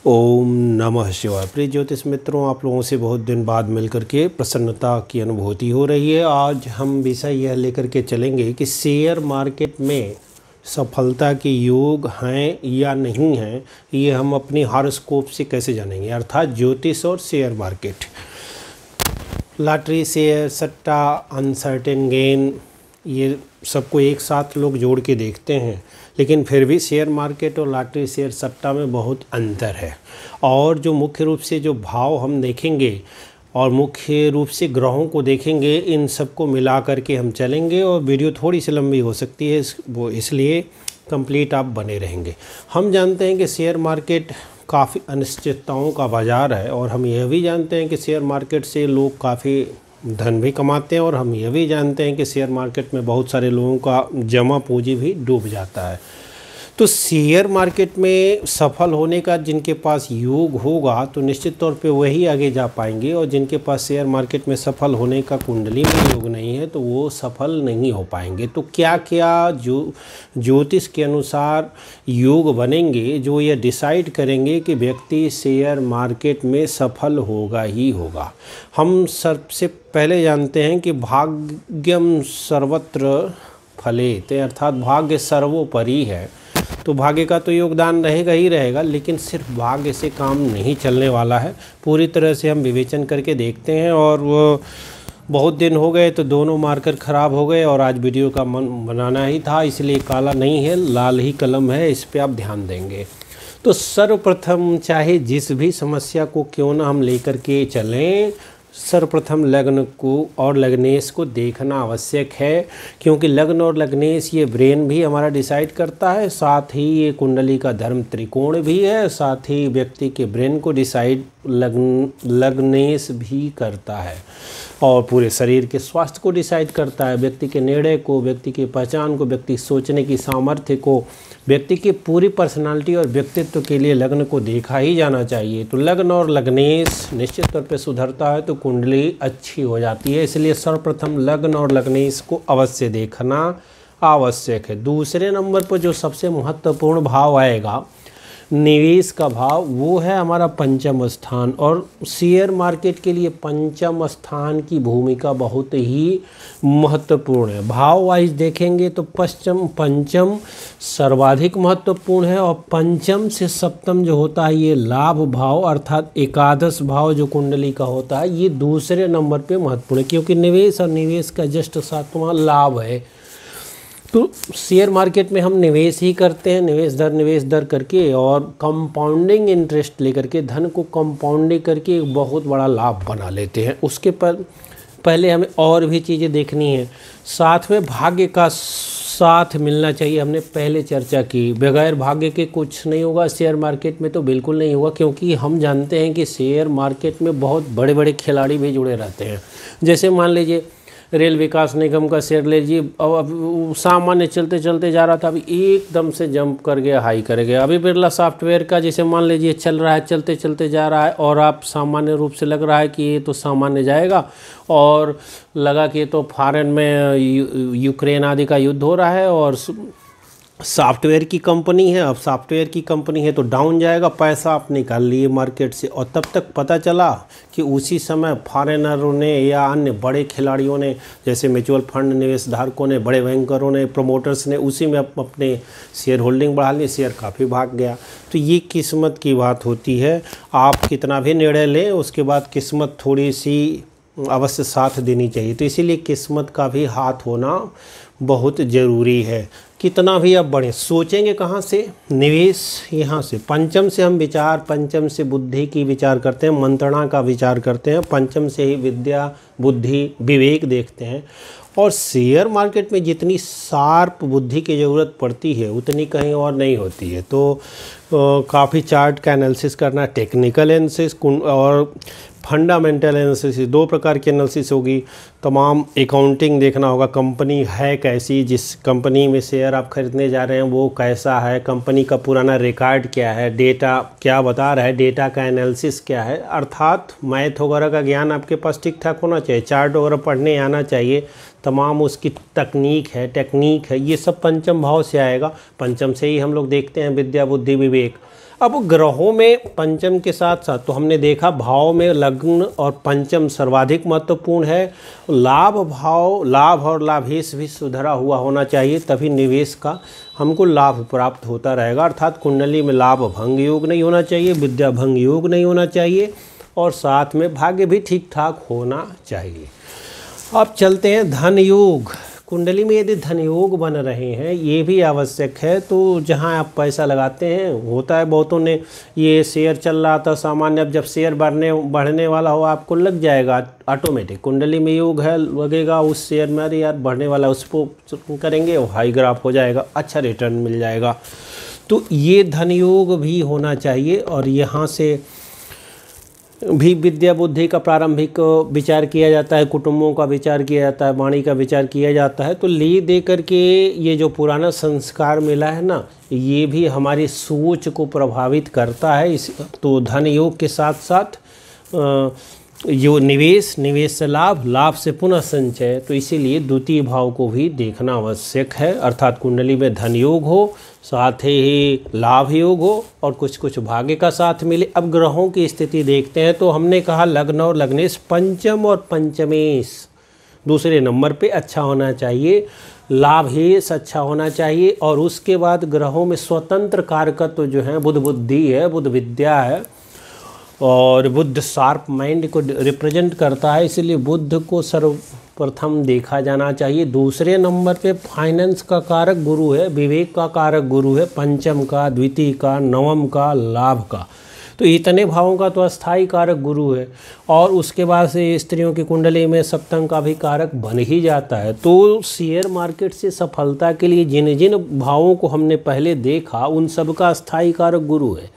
ओम नमः शिवाय। प्रिय ज्योतिष मित्रों, आप लोगों से बहुत दिन बाद मिलकर के प्रसन्नता की अनुभूति हो रही है। आज हम विषय यह लेकर के चलेंगे कि शेयर मार्केट में सफलता के योग हैं या नहीं हैं, ये हम अपनी हॉरोस्कोप से कैसे जानेंगे। अर्थात ज्योतिष और शेयर मार्केट, लॉटरी, शेयर, सट्टा, अनसर्टेन गेन, ये सबको एक साथ लोग जोड़ के देखते हैं, लेकिन फिर भी शेयर मार्केट और लॉटरी, शेयर, सट्टा में बहुत अंतर है। और जो मुख्य रूप से जो भाव हम देखेंगे और मुख्य रूप से ग्रहों को देखेंगे, इन सबको मिला करके हम चलेंगे। और वीडियो थोड़ी सी लंबी हो सकती है, वो इसलिए कंप्लीट आप बने रहेंगे। हम जानते हैं कि शेयर मार्केट काफ़ी अनिश्चितताओं का बाज़ार है, और हम यह भी जानते हैं कि शेयर मार्केट से लोग काफ़ी धन भी कमाते हैं, और हम यह भी जानते हैं कि शेयर मार्केट में बहुत सारे लोगों का जमा पूंजी भी डूब जाता है। तो शेयर मार्केट में सफल होने का जिनके पास योग होगा तो निश्चित तौर पे वही आगे जा पाएंगे, और जिनके पास शेयर मार्केट में सफल होने का कुंडली में योग नहीं है तो वो सफल नहीं हो पाएंगे। तो क्या क्या जो ज्योतिष के अनुसार योग बनेंगे जो ये डिसाइड करेंगे कि व्यक्ति शेयर मार्केट में सफल होगा ही होगा। हम सबसे पहले जानते हैं कि भाग्यम सर्वत्र फलेते, अर्थात भाग्य सर्वोपरि है। तो भाग्य का तो योगदान रहेगा ही रहेगा, लेकिन सिर्फ भाग्य से काम नहीं चलने वाला है। पूरी तरह से हम विवेचन करके देखते हैं, और वो बहुत दिन हो गए तो दोनों मार्कर ख़राब हो गए, और आज वीडियो का मन बनाना ही था, इसलिए काला नहीं है, लाल ही कलम है, इस पर आप ध्यान देंगे। तो सर्वप्रथम चाहे जिस भी समस्या को क्यों ना हम लेकर के चलें, सर्वप्रथम लग्न को और लग्नेश को देखना आवश्यक है, क्योंकि लग्न और लग्नेश ये ब्रेन भी हमारा डिसाइड करता है, साथ ही ये कुंडली का धर्म त्रिकोण भी है, साथ ही व्यक्ति के ब्रेन को डिसाइड लग्नेश भी करता है, और पूरे शरीर के स्वास्थ्य को डिसाइड करता है, व्यक्ति के निर्णय को, व्यक्ति की पहचान को, व्यक्ति सोचने की सामर्थ्य को, व्यक्ति की पूरी पर्सनालिटी और व्यक्तित्व के लिए लग्न को देखा ही जाना चाहिए। तो लग्न और लग्नेश निश्चित तौर पे सुधरता है तो कुंडली अच्छी हो जाती है, इसलिए सर्वप्रथम लग्न और लग्नेश को अवश्य देखना आवश्यक है। दूसरे नंबर पर जो सबसे महत्वपूर्ण भाव आएगा, निवेश का भाव, वो है हमारा पंचम स्थान, और शेयर मार्केट के लिए पंचम स्थान की भूमिका बहुत ही महत्वपूर्ण है। भाव वाइज देखेंगे तो पंचम सर्वाधिक महत्वपूर्ण है, और पंचम से सप्तम जो होता है ये लाभ भाव, अर्थात एकादश भाव जो कुंडली का होता है, ये दूसरे नंबर पे महत्वपूर्ण है, क्योंकि निवेश और निवेश का जस्ट सातवां लाभ है। तो शेयर मार्केट में हम निवेश ही करते हैं, निवेश दर करके, और कंपाउंडिंग इंटरेस्ट लेकर के धन को कंपाउंडिंग करके एक बहुत बड़ा लाभ बना लेते हैं। उसके पहले हमें और भी चीज़ें देखनी है, साथ में भाग्य का साथ मिलना चाहिए। हमने पहले चर्चा की, बगैर भाग्य के कुछ नहीं होगा शेयर मार्केट में, तो बिल्कुल नहीं होगा, क्योंकि हम जानते हैं कि शेयर मार्केट में बहुत बड़े बड़े खिलाड़ी भी जुड़े रहते हैं। जैसे मान लीजिए रेल विकास निगम का शेयर ले लीजिए, अब सामान्य चलते चलते जा रहा था, अभी एकदम से जंप कर गया, हाई कर गया। अभी बिरला सॉफ्टवेयर का जैसे मान लीजिए चल रहा है, चलते चलते जा रहा है, और आप सामान्य रूप से लग रहा है कि ये तो सामान्य जाएगा, और लगा कि तो फॉरेन में यूक्रेन आदि का युद्ध हो रहा है, और सॉफ्टवेयर की कंपनी है, अब सॉफ्टवेयर की कंपनी है तो डाउन जाएगा, पैसा आप निकाल लिए मार्केट से, और तब तक पता चला कि उसी समय फॉरेनरों ने या अन्य बड़े खिलाड़ियों ने, जैसे म्यूचुअल फंड निवेश धारकों ने, बड़े बैंकरों ने, प्रमोटर्स ने उसी में अपने शेयर होल्डिंग बढ़ा ली, शेयर काफ़ी भाग गया। तो ये किस्मत की बात होती है। आप कितना भी निर्णय लें, उसके बाद किस्मत थोड़ी सी अवश्य साथ देनी चाहिए। तो इसीलिए किस्मत का भी हाथ होना बहुत ज़रूरी है। कितना भी आप बढ़े, सोचेंगे कहाँ से, निवेश यहाँ से, पंचम से हम विचार, पंचम से बुद्धि की विचार करते हैं, मंत्रणा का विचार करते हैं, पंचम से ही विद्या, बुद्धि, विवेक देखते हैं। और शेयर मार्केट में जितनी शार्प बुद्धि की ज़रूरत पड़ती है उतनी कहीं और नहीं होती है। तो काफ़ी चार्ट का एनालिसिस करना, टेक्निकल एनालिसिस और फंडामेंटल एनालिसिस, दो प्रकार की एनालिसिस होगी। तमाम अकाउंटिंग देखना होगा, कंपनी है कैसी, जिस कंपनी में शेयर आप खरीदने जा रहे हैं वो कैसा है, कंपनी का पुराना रिकॉर्ड क्या है, डेटा क्या बता रहा है, डेटा का एनालिसिस क्या है। अर्थात मैथ वगैरह का ज्ञान आपके पास ठीक ठाक होना चाहिए, चार्ट वगैरह पढ़ने आना चाहिए, तमाम उसकी टेक्निक है, ये सब पंचम भाव से आएगा। पंचम से ही हम लोग देखते हैं विद्या, बुद्धि, विवेक। अब ग्रहों में पंचम के साथ साथ तो हमने देखा भाव में लग्न और पंचम सर्वाधिक महत्वपूर्ण है। लाभ भाव, लाभ और लाभेश भी सुधरा हुआ होना चाहिए, तभी निवेश का हमको लाभ प्राप्त होता रहेगा। अर्थात कुंडली में लाभ भंग योग नहीं होना चाहिए, विद्या भंग योग नहीं होना चाहिए, और साथ में भाग्य भी ठीक ठाक होना चाहिए। अब चलते हैं धन योग। कुंडली में यदि धन योग बन रहे हैं, ये भी आवश्यक है। तो जहां आप पैसा लगाते हैं, होता है बहुतों ने ये शेयर चल रहा था सामान्य, अब जब शेयर बढ़ने वाला हो आपको लग जाएगा ऑटोमेटिक। कुंडली में योग है, लगेगा उस शेयर में, अरे यार बढ़ने वाला, उसको करेंगे वो हाई ग्राफ हो जाएगा, अच्छा रिटर्न मिल जाएगा। तो ये धन योग भी होना चाहिए। और यहाँ से भी विद्या बुद्धि का प्रारंभिक विचार किया जाता है, कुटुंबों का विचार किया जाता है, वाणी का विचार किया जाता है। तो ले दे करके ये जो पुराना संस्कार मिला है ना, ये भी हमारी सोच को प्रभावित करता है। तो धन योग के साथ साथ जो निवेश से लाभ, लाभ से पुनः संचय, तो इसीलिए द्वितीय भाव को भी देखना आवश्यक है। अर्थात कुंडली में धन योग हो, साथ ही लाभ योग हो, और कुछ कुछ भाग्य का साथ मिले। अब ग्रहों की स्थिति देखते हैं। तो हमने कहा लग्न और लग्नेश पंचम और पंचमेश दूसरे नंबर पे अच्छा होना चाहिए, लाभेश अच्छा होना चाहिए। और उसके बाद ग्रहों में स्वतंत्र कारकत्व जो है, बुध बुद्धि है, बुध विद्या है, और बुध शार्प माइंड को रिप्रेजेंट करता है, इसलिए बुध को सर्वप्रथम देखा जाना चाहिए। दूसरे नंबर पे फाइनेंस का कारक गुरु है, विवेक का कारक गुरु है, पंचम का, द्वितीय का, नवम का, लाभ का। तो इतने भावों का तो अस्थाई कारक गुरु है। और उसके बाद से स्त्रियों की कुंडली में सप्तम का भी कारक बन ही जाता है। तो शेयर मार्केट से सफलता के लिए जिन जिन भावों को हमने पहले देखा, उन सब का अस्थाई कारक गुरु है।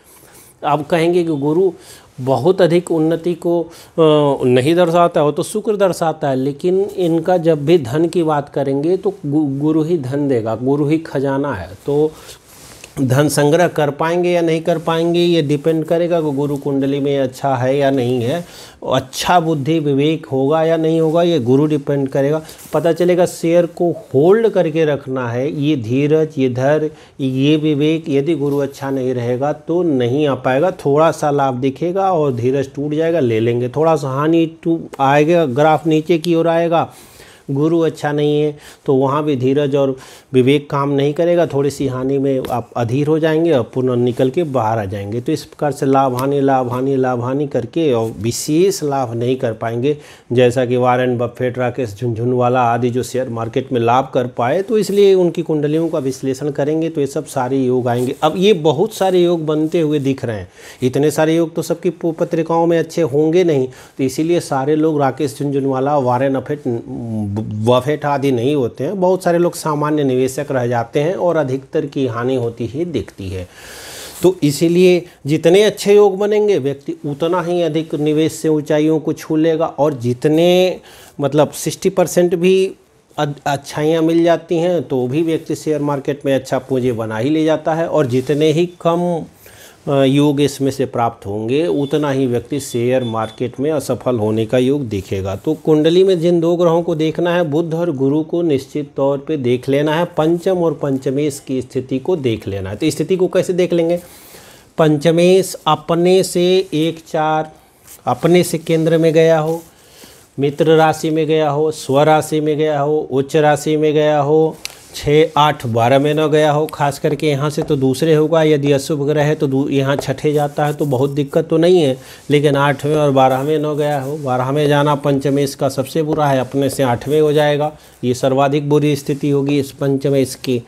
आप कहेंगे कि गुरु बहुत अधिक उन्नति को नहीं दर्शाता हो, तो शुक्र दर्शाता है, लेकिन इनका जब भी धन की बात करेंगे तो गुरु ही धन देगा, गुरु ही खजाना है। तो धन संग्रह कर पाएंगे या नहीं कर पाएंगे, ये डिपेंड करेगा कि गुरु कुंडली में अच्छा है या नहीं है, अच्छा बुद्धि विवेक होगा या नहीं होगा, ये गुरु डिपेंड करेगा। पता चलेगा शेयर को होल्ड करके रखना है, ये धीरज, ये धैर्य, ये विवेक, यदि गुरु अच्छा नहीं रहेगा तो नहीं आ पाएगा। थोड़ा सा लाभ दिखेगा और धीरज टूट जाएगा, ले लेंगे, थोड़ा सा हानि आएगा, ग्राफ नीचे की ओर आएगा, गुरु अच्छा नहीं है तो वहाँ भी धीरज और विवेक काम नहीं करेगा, थोड़ी सी हानि में आप अधीर हो जाएंगे और पुनः निकल के बाहर आ जाएंगे। तो इस प्रकार से लाभ हानि करके और विशेष लाभ नहीं कर पाएंगे, जैसा कि वारेन बफेट, राकेश झुनझुनवाला आदि जो शेयर मार्केट में लाभ कर पाए। तो इसलिए उनकी कुंडलियों का विश्लेषण करेंगे तो ये सब सारे योग आएंगे। अब ये बहुत सारे योग बनते हुए दिख रहे हैं, इतने सारे योग तो सबकी पत्रिकाओं में अच्छे होंगे नहीं, तो इसीलिए सारे लोग राकेश झुनझुनवाला, वारेन बफेट आदि नहीं होते हैं। बहुत सारे लोग सामान्य निवेशक रह जाते हैं और अधिकतर की हानि होती ही दिखती है। तो इसीलिए जितने अच्छे योग बनेंगे व्यक्ति उतना ही अधिक निवेश से ऊंचाइयों को छू लेगा, और जितने मतलब 60% भी अच्छाइयाँ मिल जाती हैं तो भी व्यक्ति शेयर मार्केट में अच्छा पूंजी बना ही ले जाता है, और जितने ही कम योग इसमें से प्राप्त होंगे उतना ही व्यक्ति शेयर मार्केट में असफल होने का योग दिखेगा। तो कुंडली में जिन दो ग्रहों को देखना है, बुध और गुरु को निश्चित तौर पे देख लेना है, पंचम और पंचमेश की स्थिति को देख लेना है। तो स्थिति को कैसे देख लेंगे? पंचमेश अपने से 1-4 अपने से केंद्र में गया हो, मित्र राशि में गया हो, स्वराशि में गया हो, उच्च राशि में गया हो, 6, 8, 12 में न गया हो। खास करके यहाँ से तो दूसरे होगा, यदि अशुभ ग्रह है तो यहाँ छठे जाता है तो बहुत दिक्कत तो नहीं है, लेकिन 8वें और 12वें न गया हो। 12वें जाना पंचमेश का सबसे बुरा है, अपने से 8वें हो जाएगा, ये सर्वाधिक बुरी स्थिति होगी इस पंचमेश की।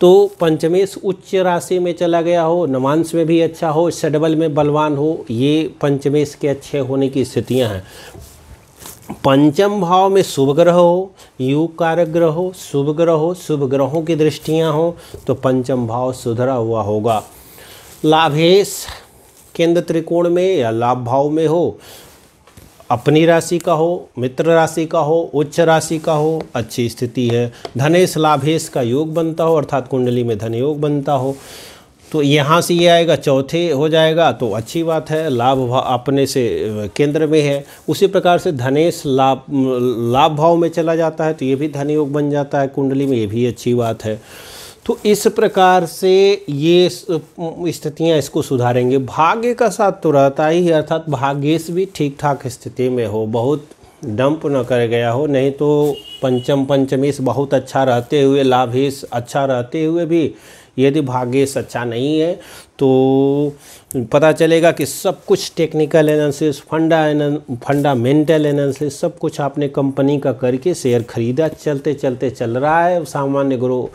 तो पंचमेश उच्च राशि में चला गया हो, नवांश में भी अच्छा हो, षडबल में बलवान हो, ये पंचमेश के अच्छे होने की स्थितियाँ हैं। पंचम भाव में शुभ ग्रह हो, योग कारक ग्रह हो, शुभ ग्रह हो, शुभ ग्रहों की दृष्टियां हो तो पंचम भाव सुधरा हुआ होगा। लाभेश केंद्र त्रिकोण में या लाभ भाव में हो, अपनी राशि का हो, मित्र राशि का हो, उच्च राशि का हो, अच्छी स्थिति है। धनेश लाभेश का योग बनता हो, अर्थात कुंडली में धन योग बनता हो, तो यहाँ से ये आएगा, चौथे हो जाएगा तो अच्छी बात है, लाभ भाव अपने से केंद्र में है। उसी प्रकार से धनेश लाभ भाव में चला जाता है तो ये भी धन योग बन जाता है कुंडली में, ये भी अच्छी बात है। तो इस प्रकार से ये स्थितियाँ इसको सुधारेंगे। भाग्य का साथ तो रहता ही है, अर्थात भाग्येश भी ठीक ठाक स्थिति में हो, बहुत डंप न कर गया हो। नहीं तो पंचमेश बहुत अच्छा रहते हुए, लाभेश अच्छा रहते हुए भी यदि भाग्येश अच्छा नहीं है तो पता चलेगा कि सब कुछ टेक्निकल एनालिसिस, फंडामेंटल एनालिसिस सब कुछ आपने कंपनी का करके शेयर खरीदा, चलते चलते चल रहा है, सामान्य ग्रो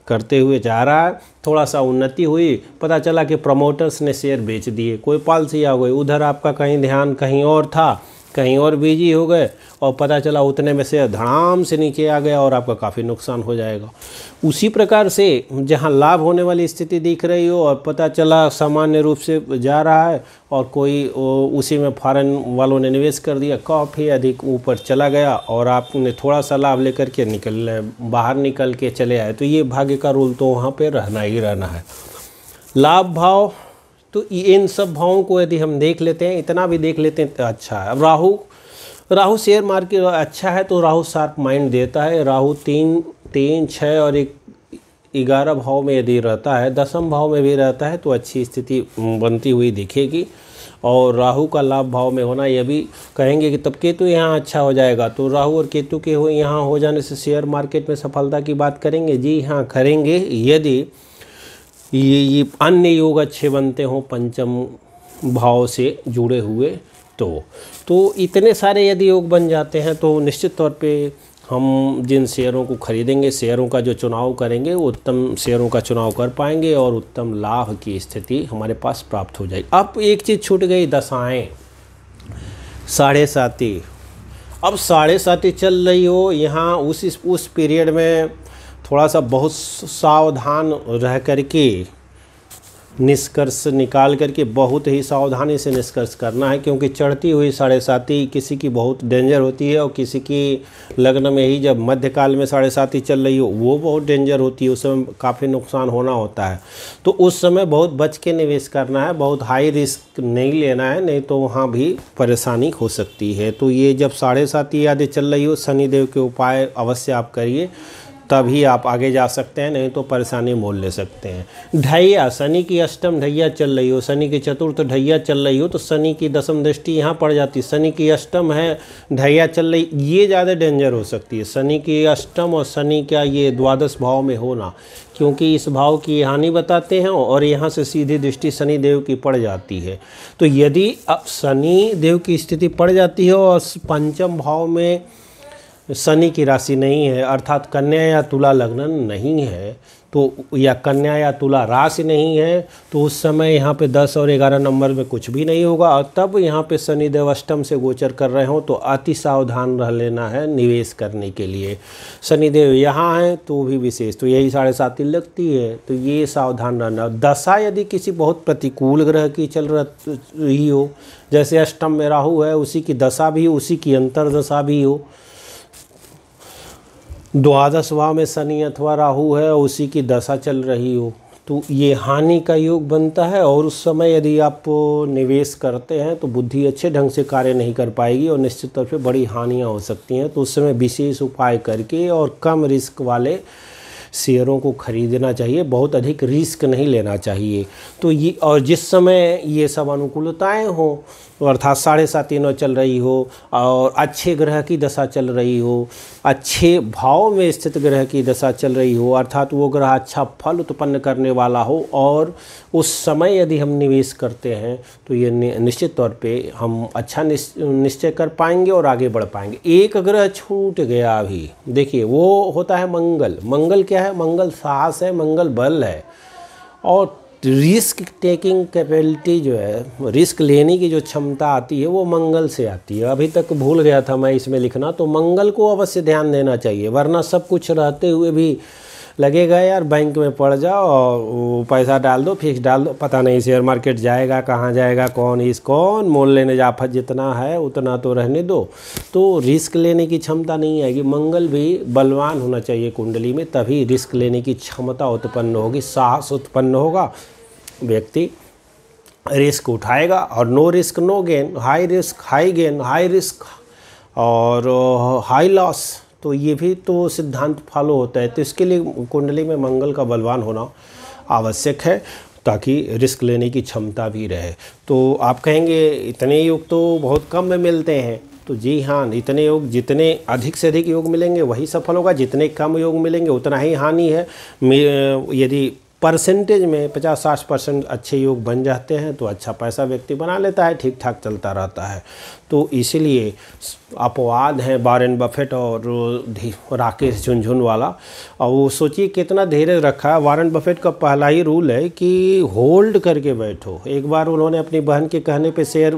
करते हुए जा रहा है। थोड़ा सा उन्नति हुई, पता चला कि प्रमोटर्स ने शेयर बेच दिए, कोई पॉलिसी आ गई, उधर आपका कहीं ध्यान कहीं और था, कहीं और बिजी हो गए और पता चला उतने में से धड़ाम से नीचे आ गया और आपका काफ़ी नुकसान हो जाएगा। उसी प्रकार से जहां लाभ होने वाली स्थिति दिख रही हो और पता चला सामान्य रूप से जा रहा है और कोई उसी में फॉरेन वालों ने निवेश कर दिया, काफ़ी अधिक ऊपर चला गया और आपने थोड़ा सा लाभ लेकर के बाहर निकल के चले आए, तो ये भाग्य का रूल तो वहाँ पर रहना ही रहना है। लाभ भाव, तो इन सब भावों को यदि हम देख लेते हैं, इतना भी देख लेते हैं तो अच्छा है। अब राहु शेयर मार्केट अच्छा है तो राहु शार्प माइंड देता है। राहु 3, 6 और 11 भाव में यदि रहता है, 10वें भाव में भी रहता है तो अच्छी स्थिति बनती हुई दिखेगी। और राहु का लाभ भाव में होना, यह भी कहेंगे कि तब केतु यहाँ अच्छा हो जाएगा, तो राहु और केतु के यहाँ हो जाने से शेयर मार्केट में सफलता की बात करेंगे। जी हाँ करेंगे, यदि ये अन्य योग अच्छे बनते हों पंचम भाव से जुड़े हुए तो इतने सारे यदि योग बन जाते हैं तो निश्चित तौर पे हम जिन शेयरों को खरीदेंगे, शेयरों का जो चुनाव करेंगे, वो उत्तम शेयरों का चुनाव कर पाएंगे और उत्तम लाभ की स्थिति हमारे पास प्राप्त हो जाएगी। अब एक चीज़ छूट गई, दशाएं, 7.5। अब 7.5 चल रही हो यहाँ, उस पीरियड में थोड़ा सा बहुत सावधान रह करके निष्कर्ष निकाल करके बहुत ही सावधानी से निष्कर्ष करना है, क्योंकि चढ़ती हुई 7.5 किसी की बहुत डेंजर होती है और किसी की लग्न में ही जब मध्यकाल में 7.5 चल रही हो वो बहुत डेंजर होती है, उस समय काफ़ी नुकसान होना होता है। तो उस समय बहुत बच के निवेश करना है, बहुत हाई रिस्क नहीं लेना है, नहीं तो वहाँ भी परेशानी हो सकती है। तो ये जब 7.5 यादें चल रही हो, शनिदेव के उपाय अवश्य आप करिए, तभी आप आगे जा सकते हैं, नहीं तो परेशानी मोल ले सकते हैं। ढैया, शनि की अष्टम ढैया चल रही हो, शनि की चतुर्थ ढैया चल रही हो तो शनि की 10वीं दृष्टि यहाँ पड़ जाती, शनि की अष्टम है, ढैया चल रही, ये ज़्यादा डेंजर हो सकती है। शनि की अष्टम और शनि का ये द्वादश भाव में होना, क्योंकि इस भाव की हानि बताते हैं और यहाँ से सीधी दृष्टि शनि देव की पड़ जाती है। तो यदि अब शनि देव की स्थिति पड़ जाती है और पंचम भाव में शनि की राशि नहीं है, अर्थात कन्या या तुला लग्न नहीं है, तो या कन्या या तुला राशि नहीं है, तो उस समय यहाँ पे 10 और 11 नंबर में कुछ भी नहीं होगा। और तब यहाँ पे शनिदेव अष्टम से गोचर कर रहे हो तो अति सावधान रह लेना है निवेश करने के लिए। शनिदेव यहाँ है तो भी विशेष, तो यही 7.5 लगती है, तो ये सावधान रहना। दशा यदि किसी बहुत प्रतिकूल ग्रह की चल रही हो, जैसे अष्टम में राहु है, उसी की दशा भी, उसी की अंतर्दशा भी हो, द्वादश भाव में शनि अथवा राहु है और उसी की दशा चल रही हो, तो ये हानि का योग बनता है। और उस समय यदि आप निवेश करते हैं तो बुद्धि अच्छे ढंग से कार्य नहीं कर पाएगी और निश्चित तौर पे बड़ी हानियां हो सकती हैं। तो उस समय विशेष उपाय करके और कम रिस्क वाले शेयरों को खरीदना चाहिए, बहुत अधिक रिस्क नहीं लेना चाहिए। तो ये, और जिस समय ये सब अनुकूलताएं हो, अर्थात 7.5 चल रही हो और अच्छे ग्रह की दशा चल रही हो, अच्छे भाव में स्थित ग्रह की दशा चल रही हो, अर्थात वो ग्रह अच्छा फल उत्पन्न करने वाला हो, और उस समय यदि हम निवेश करते हैं तो ये निश्चित तौर पे हम अच्छा निश्चय कर पाएंगे और आगे बढ़ पाएंगे। एक ग्रह छूट गया अभी, देखिए वो होता है मंगल। मंगल क्या है? मंगल साहस है, मंगल बल है, और रिस्क टेकिंग कैपेबिलिटी जो है, रिस्क लेने की जो क्षमता आती है वो मंगल से आती है। अभी तक भूल गया था मैं इसमें लिखना, तो मंगल को अवश्य ध्यान देना चाहिए, वरना सब कुछ रहते हुए भी लगेगा यार बैंक में पड़ जाओ और पैसा डाल दो, फिक्स डाल दो, पता नहीं शेयर मार्केट जाएगा कहाँ जाएगा, कौन मोल लेने जाफत जितना है उतना तो रहने दो, तो रिस्क लेने की क्षमता नहीं आएगी। मंगल भी बलवान होना चाहिए कुंडली में, तभी रिस्क लेने की क्षमता उत्पन्न होगी, साहस उत्पन्न होगा, व्यक्ति रिस्क उठाएगा। और no risk no gain, high risk high gain, high risk और हाई लॉस, तो ये भी तो सिद्धांत फॉलो होता है। तो इसके लिए कुंडली में मंगल का बलवान होना आवश्यक है, ताकि रिस्क लेने की क्षमता भी रहे। तो आप कहेंगे इतने योग तो बहुत कम में मिलते हैं, तो जी हाँ, इतने योग, जितने अधिक से अधिक योग मिलेंगे वही सफल होगा, जितने कम योग मिलेंगे उतना ही हानि है। यदि परसेंटेज में 50-60% अच्छे योग बन जाते हैं तो अच्छा पैसा व्यक्ति बना लेता है, ठीक ठाक चलता रहता है। तो इसीलिए अपवाद हैं वॉरेन बफेट और राकेश झुनझुनवाला। और वो सोचिए कितना धैर्य रखा है। वॉरेन बफेट का पहला ही रूल है कि होल्ड करके बैठो। एक बार उन्होंने अपनी बहन के कहने पे शेयर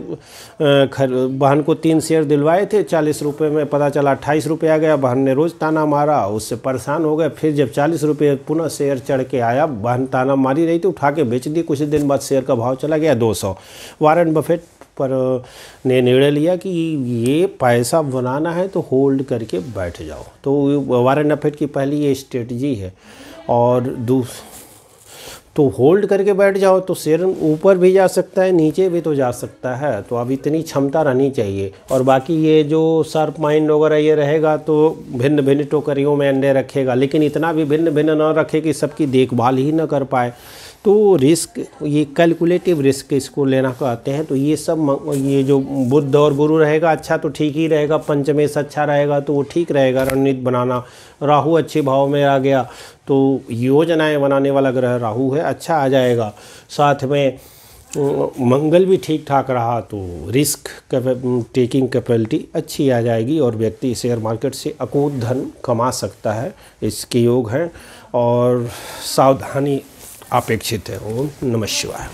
बहन को 3 शेयर दिलवाए थे 40 रुपये में, पता चला 28 रुपये आ गया। बहन ने रोज़ ताना मारा, उससे परेशान हो गए। फिर जब 40 रुपये पुनः शेयर चढ़ के आया, बहन ताना मारी रही थी, उठा के बेच दी। कुछ दिन बाद शेयर का भाव चला गया 200। वॉरेन बफेट पर ने निर्णय लिया कि ये पैसा बनाना है तो होल्ड करके बैठ जाओ। तो वॉरेन बफेट की पहली ये स्ट्रेटजी है। और तो होल्ड करके बैठ जाओ तो शेयर ऊपर भी जा सकता है, नीचे भी तो जा सकता है। तो अब इतनी क्षमता रहनी चाहिए। और बाकी ये जो शार्प माइंड वगैरह ये रहेगा तो भिन्न भिन्न टोकरियों में अंडे रखेगा, लेकिन इतना भी भिन्न भिन्न न रखे कि सबकी देखभाल ही न कर पाए। तो रिस्क, ये कैलकुलेटिव रिस्क इसको लेना कहते हैं। तो ये सब, ये जो बुध और गुरु रहेगा अच्छा तो ठीक ही रहेगा, पंचमेश अच्छा रहेगा तो वो ठीक रहेगा रणनीति बनाना। राहु अच्छे भाव में आ गया तो योजनाएं बनाने वाला ग्रह राहु है, अच्छा आ जाएगा। साथ में मंगल भी ठीक ठाक रहा तो रिस्क टेकिंग कैपेबिलिटी अच्छी आ जाएगी और व्यक्ति शेयर मार्केट से अकूत धन कमा सकता है। इसके योग हैं और सावधानी अपेक्षित है। ओम नमः शिवाय।